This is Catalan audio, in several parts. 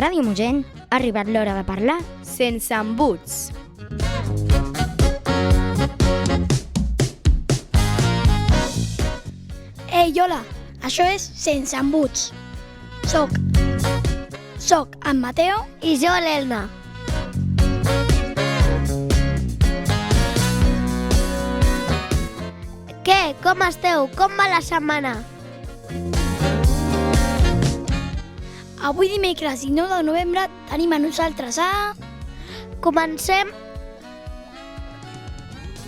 Ràdio Mogent ha arribat l'hora de parlar sense embuts. Ei, hola, això és Sense Embuts. Soc en Mateo i jo l'Elna. Què? Com esteu? Com va la setmana? Avui dimecres 19 de novembre tenim a nosaltres a... Comencem.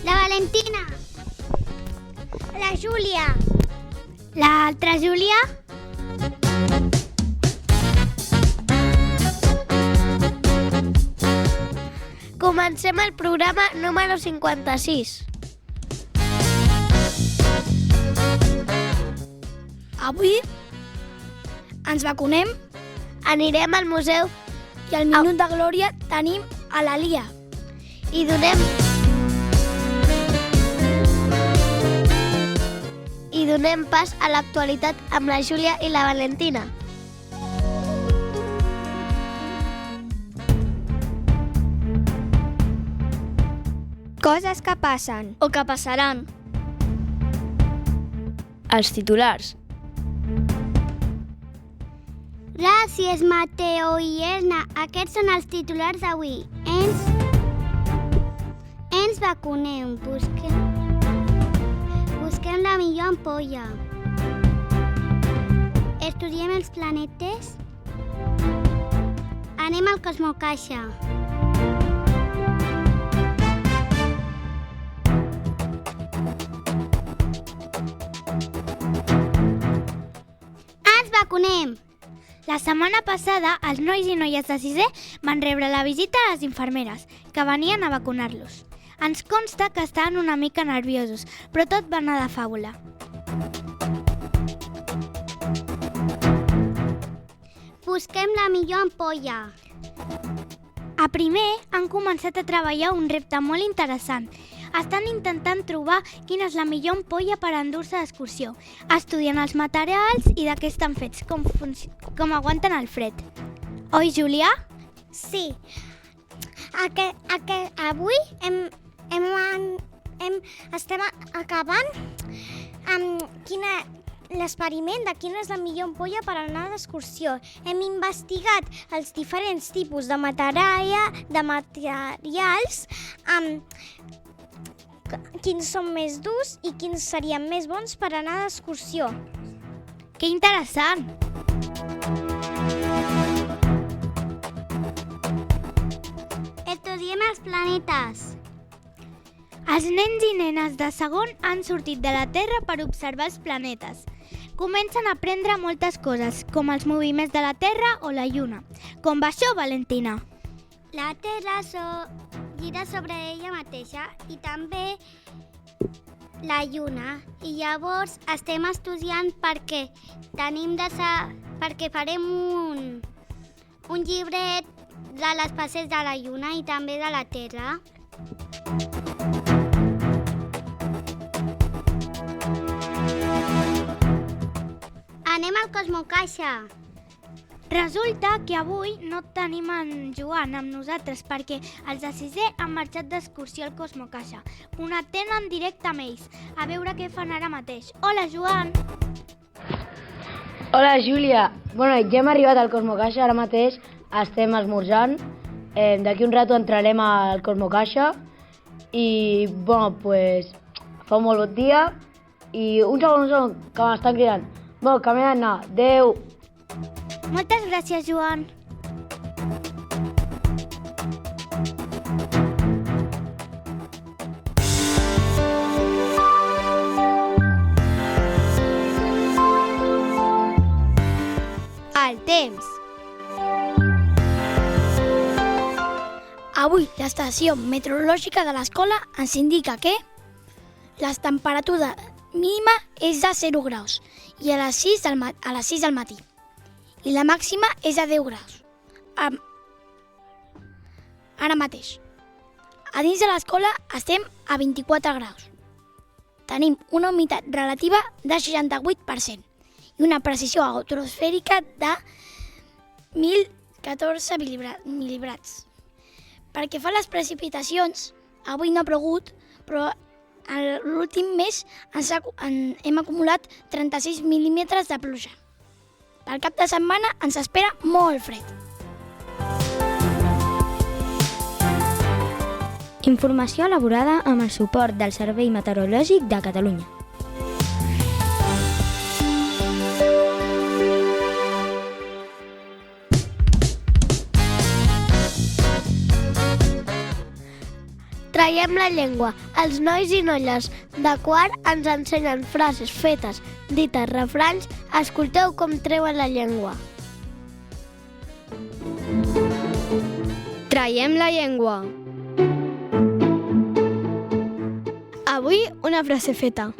La Valentina. La Júlia. L'altra Júlia. Comencem el programa número 56. Avui ens vacunem Anirem al museu i al Minut de Glòria tenim a la Lia. i donem pas a l'actualitat amb la Júlia i la Valentina. Coses que passen O que passaran. Els titulars. Gràcies, Mateo i Elna. Aquests són els titulars d'avui. Ens vacunem. Busquem la millor ampolla. Estudiem els planetes. Anem al Cosmocaixa. Ens vacunem. La setmana passada, els nois i noies de sisè van rebre la visita a les infermeres, que venien a vacunar-los. Ens consta que estaven una mica nerviosos, però tot va anar de fàbula. Busquem la millor ampolla. A primer, han començat a treballar un repte molt interessant. Estan intentant trobar quina és la millor ampolla per endur-se d'excursió, estudiant els materials i de què estan fets, com aguanten el fred. Oi, Julià? Sí. Avui estem acabant amb l'experiment de quina és la millor ampolla per anar d'excursió. Hem investigat els diferents tipus de materials, quins són més durs i quins serien més bons per anar d'excursió. Que interessant! Estudiem els planetes. Els nens i nenes de segon han sortit de la Terra per observar els planetes. Comencen a aprendre moltes coses, com els moviments de la Terra o la Lluna. Com va això, Valentina? La Terra gira sobre ella mateixa i també la Lluna. I llavors estem estudiant perquè farem un llibret de les passes de la Lluna i també de la Terra. Anem al Cosmocaixa. Resulta que avui no tenim en Joan amb nosaltres perquè els de sisè han marxat d'excursió al Cosmocaixa. Connectem en directe amb ells, a veure què fan ara mateix. Hola, Joan! Hola, Júlia. Ja hem arribat al Cosmocaixa, ara mateix estem esmorzant. D'aquí un rato entrarem al Cosmocaixa i, fa un molt bon dia. I un segon, que m'estan cridant. Que m'he d'anar. Adéu. Moltes gràcies, Joan. El temps. Avui l'estació meteorològica de l'escola ens indica que la temperatura mínima és de 0 graus i a les 6 del matí. I la màxima és de 10 graus. Ara mateix. A dins de l'escola estem a 24 graus. Tenim una humitat relativa de 68% i una precisió atmosfèrica de 1000 14 mil·librats. Pel que fa a les precipitacions, avui no ha plogut, però l'últim mes hem acumulat 36 mil·límetres de pluja. Pel cap de setmana ens espera molt fred. Informació elaborada amb el suport del Servei Meteorològic de Catalunya. Traiem la llengua. Els nois i noies de quart ens ensenyen frases fetes, dites, refranys. Escolteu com treuen la llengua. Traiem la llengua. Avui una frase feta.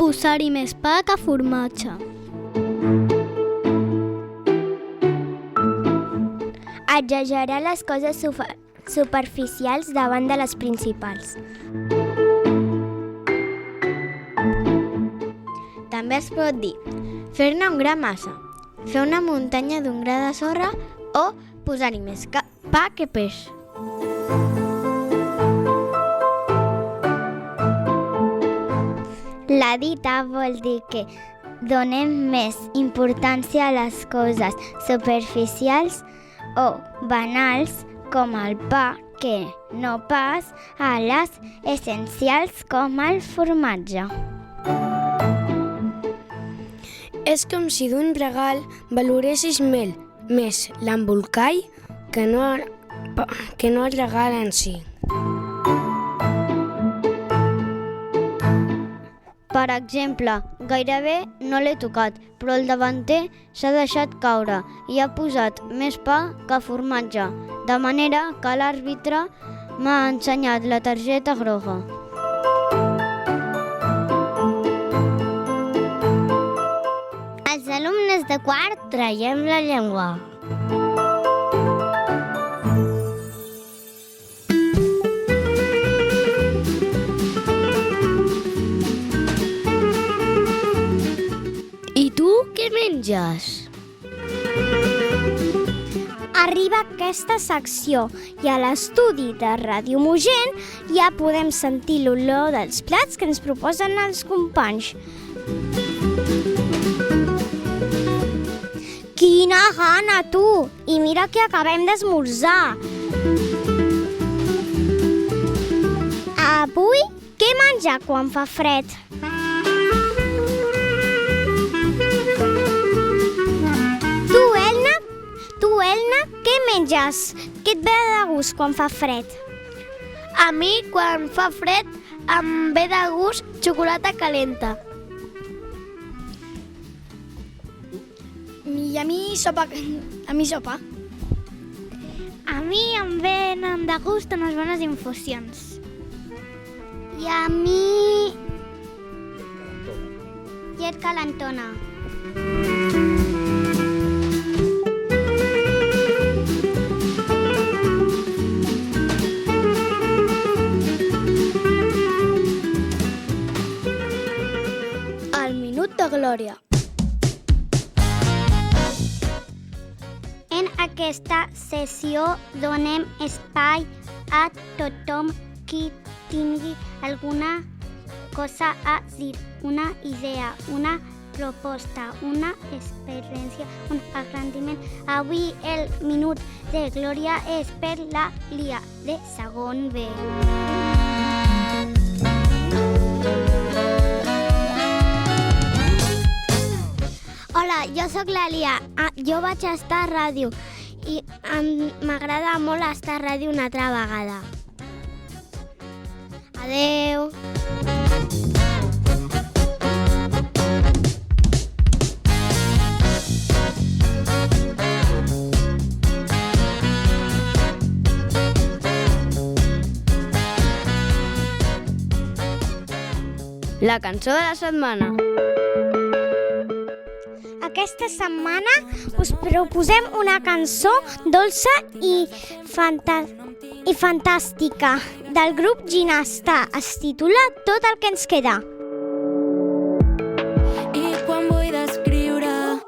Posar-hi més pa que formatge. Exagerar les coses superficials davant de les principals. També es pot dir fer-ne un gra massa, fer una muntanya d'un gra de sorra o posar-hi més pa que peix. La dita vol dir que donem més importància a les coses superficials o banals com el pa que no pas a les essencials com el formatge. És com si d'un regal valoressis més l'embolcall que no el regal en si. Per exemple, gairebé no l'he tocat, però el davanter s'ha deixat caure i ha posat més pa que formatge, de manera que l'àrbitre m'ha ensenyat la targeta groga. Els alumnes de quart traiem la llengua. I tu què menges? Arriba aquesta secció i a l'estudi de Ràdio Mogent ja podem sentir l'olor dels plats que ens proposen els companys. Quina gana, tu! I mira que acabem d'esmorzar. Avui, què menjar quan fa fred? Tu, Elna, què menges? Què et ve de gust quan fa fred? A mi, quan fa fred, em ve de gust xocolata calenta. I a mi sopa. A mi em venen de gust unes bones infusions. I a mi... llet calentona. El minut de glòria. En aquesta sessió donem espai a tothom qui tingui alguna cosa a dir, una idea, una proposta, una experiència, un agrandiment. Avui el minut de glòria és per la Lia de segon B. Hola, jo sóc la Lia. Jo vaig estar a ràdio i m'agrada molt estar a ràdio una altra vegada. Adeu. La cançó de la setmana. Aquesta setmana us proposem una cançó dolça i fantàstica del grup Ginasta. Es titula Tot el que ens queda. I quan vull descriure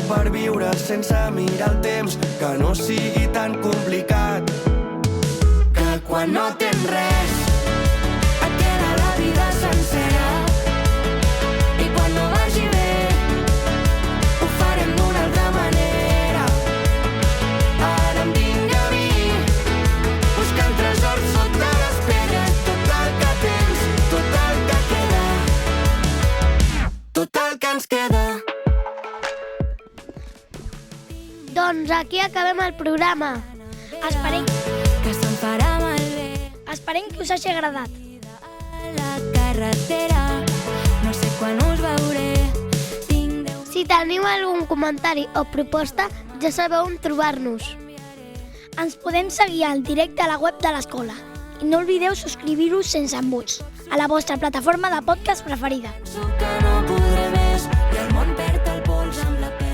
per viure sense mirar el temps, que no sigui tan complicat, que quan no tens res et queda la vida sencera, i quan no vagi bé ho farem d'una altra manera. Ara em vinc a mi buscant tresors sota les pedres, tot el que tens, tot el que queda, tot el que ens queda. Doncs aquí acabem el programa. Esperem que se'n farà malbé. Esperem que us hagi agradat. A la carretera, no sé quan us veuré. Tinc 10... Si teniu algun comentari o proposta, ja sabeu on trobar-nos. Ens podem seguir al directe a la web de l'escola. I no oblideu subscriure-us sense embuts a la vostra plataforma de podcast preferida. Penso que no podré més i el món perd el pols amb la pena.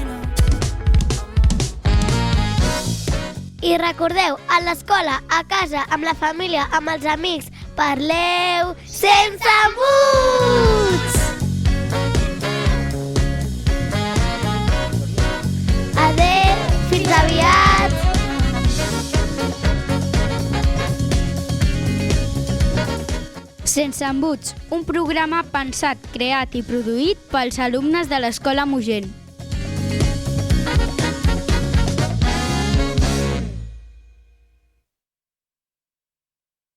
I recordeu, a l'escola, a casa, amb la família, amb els amics, parleu sense embuts! Adéu, fins aviat! Sense embuts, un programa pensat, creat i produït pels alumnes de l'Escola Mogent.